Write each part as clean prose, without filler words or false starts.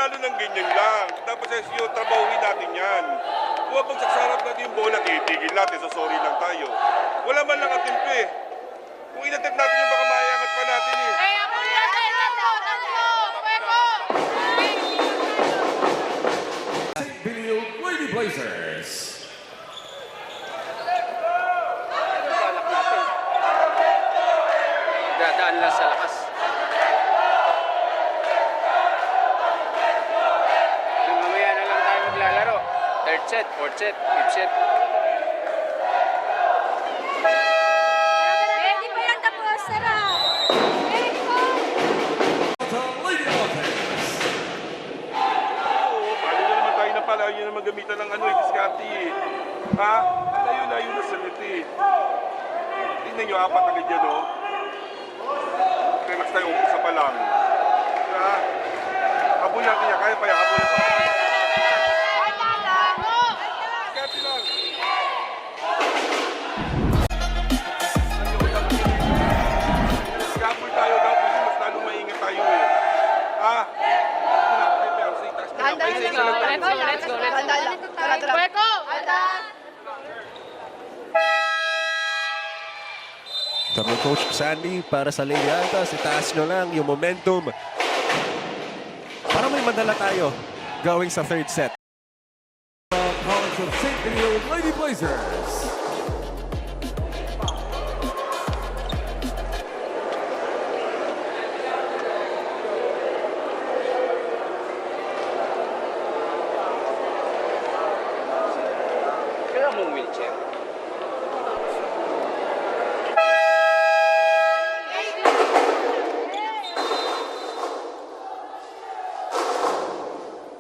mananalo ng ganyan lang. Tapos yung trabahuin natin yan. Kung pag saksarap natin yung bola, titigil natin, so sorry lang tayo. Wala man lang attempt eh. Kung inattempt natin yung baka maiangat pa natin eh. Video Lady Blazers. Dadaan lang sa lakas. Mamaya na lang tayo maglalaro. Third set, fourth set, fifth set. Ready pa yan tapos, sarap! Ready po! The Lady Blazers. Oo, paano na naman tayo na pala yun na magamitan ng diskarte eh. Ha? Layo-layo na salit eh. Tingnan nyo, apat agad yan oh. Relax tayo, umpisa pa lang. Ha? Habol yan kaya, kaya pa yan, habol yan pa. Diskarte lang. Diskarte tayo daw kasi mas lalo maingat tayo eh. Ha? Let's go. Puweko! Kami Coach Sandy para sa Lady Altas, itaas nyo lang yung momentum para may madala tayo going sa third set. College of St. Video Lady Blazers. Kailangan mong wheelchair.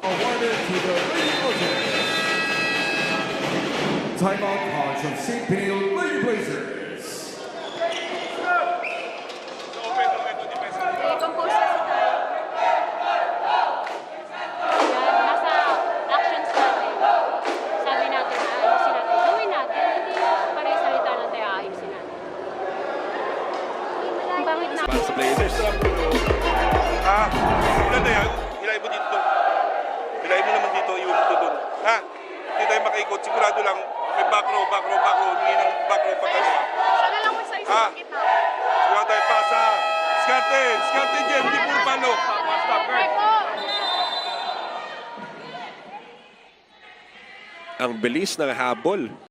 Awarded to the Lady Blazers. Timeout College of St. Video Lady Blazers. I-compose kasi tayo. Yan, nasa actions natin. Sabi natin, ayusin natin. Gawin natin, hindi parang salita natin, ayusin natin. Ang pangit na. Para sa Blazers. Ha? Ilan na yan? Ilay mo dito. Ilay mo naman dito, iwan mo to doon. Ha? Hindi tayo makaikot. Sigurado lang, may back row. Hindi ng back row pa tayo. Siya na lang mo sa isang kita. Sigurado tayo pasa. Diskarte dyan, hindi puro palo. Ang bilis ng habol